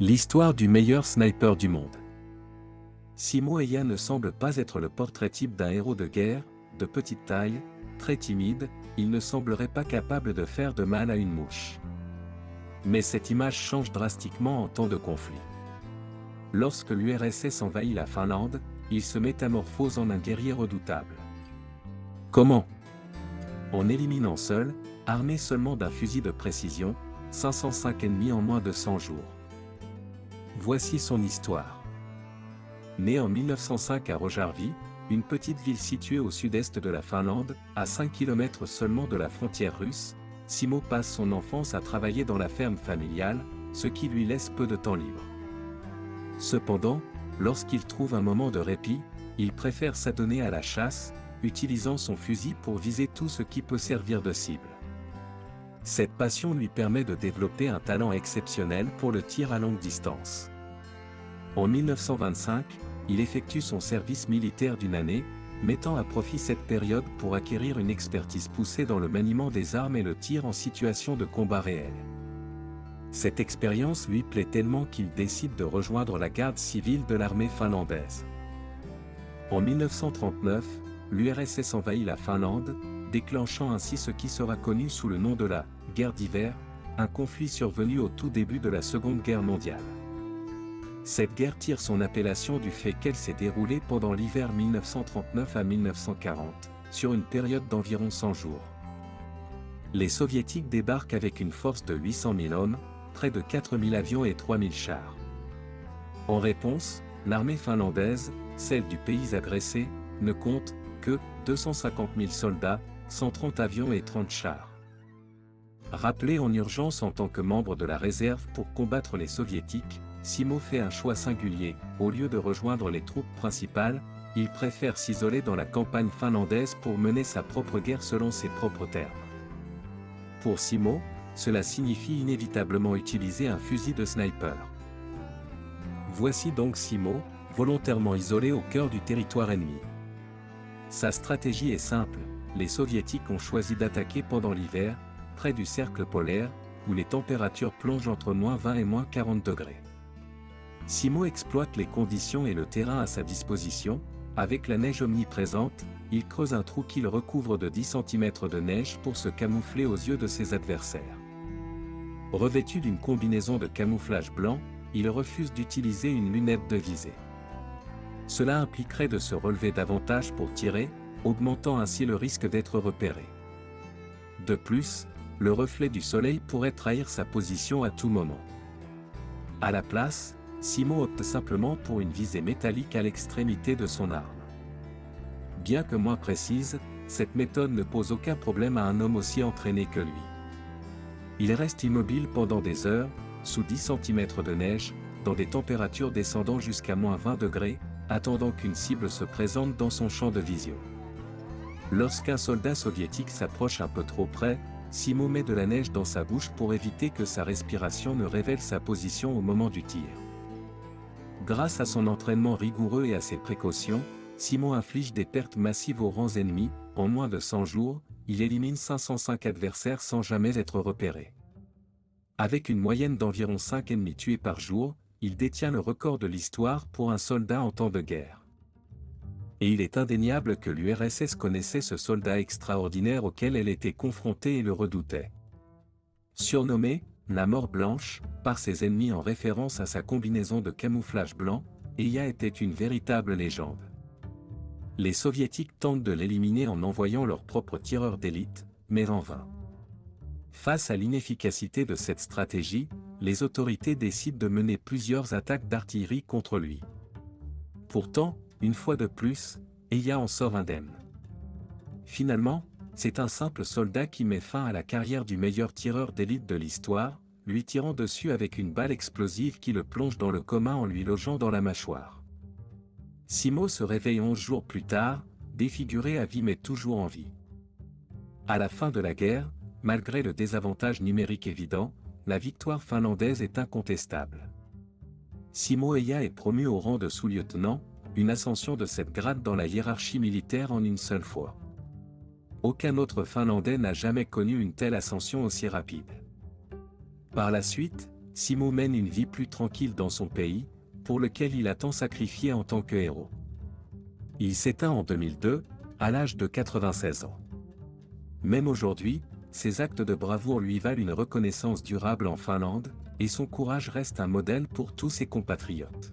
L'histoire du meilleur sniper du monde. Simo Häyhä ne semble pas être le portrait type d'un héros de guerre, de petite taille, très timide, il ne semblerait pas capable de faire de mal à une mouche. Mais cette image change drastiquement en temps de conflit. Lorsque l'URSS envahit la Finlande, il se métamorphose en un guerrier redoutable. Comment? En éliminant seul, armé seulement d'un fusil de précision, 505 ennemis en moins de 100 jours. Voici son histoire. Né en 1905 à Rojärvi, une petite ville située au sud-est de la Finlande, à 5 km seulement de la frontière russe, Simo passe son enfance à travailler dans la ferme familiale, ce qui lui laisse peu de temps libre. Cependant, lorsqu'il trouve un moment de répit, il préfère s'adonner à la chasse, utilisant son fusil pour viser tout ce qui peut servir de cible. Cette passion lui permet de développer un talent exceptionnel pour le tir à longue distance. En 1925, il effectue son service militaire d'une année, mettant à profit cette période pour acquérir une expertise poussée dans le maniement des armes et le tir en situation de combat réel. Cette expérience lui plaît tellement qu'il décide de rejoindre la garde civile de l'armée finlandaise. En 1939, l'URSS envahit la Finlande, déclenchant ainsi ce qui sera connu sous le nom de la « guerre d'hiver », un conflit survenu au tout début de la Seconde Guerre mondiale. Cette guerre tire son appellation du fait qu'elle s'est déroulée pendant l'hiver 1939 à 1940, sur une période d'environ 100 jours. Les Soviétiques débarquent avec une force de 800 000 hommes, près de 4 000 avions et 3 000 chars. En réponse, l'armée finlandaise, celle du pays agressé, ne compte que 250 000 soldats, 130 avions et 30 chars. Rappelé en urgence en tant que membre de la réserve pour combattre les Soviétiques, Simo fait un choix singulier. Au lieu de rejoindre les troupes principales, il préfère s'isoler dans la campagne finlandaise pour mener sa propre guerre selon ses propres termes. Pour Simo, cela signifie inévitablement utiliser un fusil de sniper. Voici donc Simo, volontairement isolé au cœur du territoire ennemi. Sa stratégie est simple, les Soviétiques ont choisi d'attaquer pendant l'hiver, près du cercle polaire, où les températures plongent entre -20 et -40 degrés. Simo exploite les conditions et le terrain à sa disposition, avec la neige omniprésente, il creuse un trou qu'il recouvre de 10 cm de neige pour se camoufler aux yeux de ses adversaires. Revêtu d'une combinaison de camouflage blanc, il refuse d'utiliser une lunette de visée. Cela impliquerait de se relever davantage pour tirer, augmentant ainsi le risque d'être repéré. De plus, le reflet du soleil pourrait trahir sa position à tout moment. À la place, Simo opte simplement pour une visée métallique à l'extrémité de son arme. Bien que moins précise, cette méthode ne pose aucun problème à un homme aussi entraîné que lui. Il reste immobile pendant des heures, sous 10 cm de neige, dans des températures descendant jusqu'à -20 degrés, attendant qu'une cible se présente dans son champ de vision. Lorsqu'un soldat soviétique s'approche un peu trop près, Simo met de la neige dans sa bouche pour éviter que sa respiration ne révèle sa position au moment du tir. Grâce à son entraînement rigoureux et à ses précautions, Simo inflige des pertes massives aux rangs ennemis. En moins de 100 jours, il élimine 505 adversaires sans jamais être repéré. Avec une moyenne d'environ 5 ennemis tués par jour, il détient le record de l'histoire pour un soldat en temps de guerre. Et il est indéniable que l'URSS connaissait ce soldat extraordinaire auquel elle était confrontée et le redoutait. Surnommé la mort blanche, par ses ennemis en référence à sa combinaison de camouflage blanc, Häyhä était une véritable légende. Les Soviétiques tentent de l'éliminer en envoyant leurs propres tireurs d'élite, mais en vain. Face à l'inefficacité de cette stratégie, les autorités décident de mener plusieurs attaques d'artillerie contre lui. Pourtant, une fois de plus, Häyhä en sort indemne. Finalement, c'est un simple soldat qui met fin à la carrière du meilleur tireur d'élite de l'histoire, lui tirant dessus avec une balle explosive qui le plonge dans le coma en lui logeant dans la mâchoire. Simo se réveille 11 jours plus tard, défiguré à vie mais toujours en vie. À la fin de la guerre, malgré le désavantage numérique évident, la victoire finlandaise est incontestable. Simo Häyhä est promu au rang de sous-lieutenant, une ascension de cette grade dans la hiérarchie militaire en une seule fois. Aucun autre Finlandais n'a jamais connu une telle ascension aussi rapide. Par la suite, Simo mène une vie plus tranquille dans son pays, pour lequel il a tant sacrifié en tant que héros. Il s'éteint en 2002, à l'âge de 96 ans. Même aujourd'hui, ses actes de bravoure lui valent une reconnaissance durable en Finlande, et son courage reste un modèle pour tous ses compatriotes.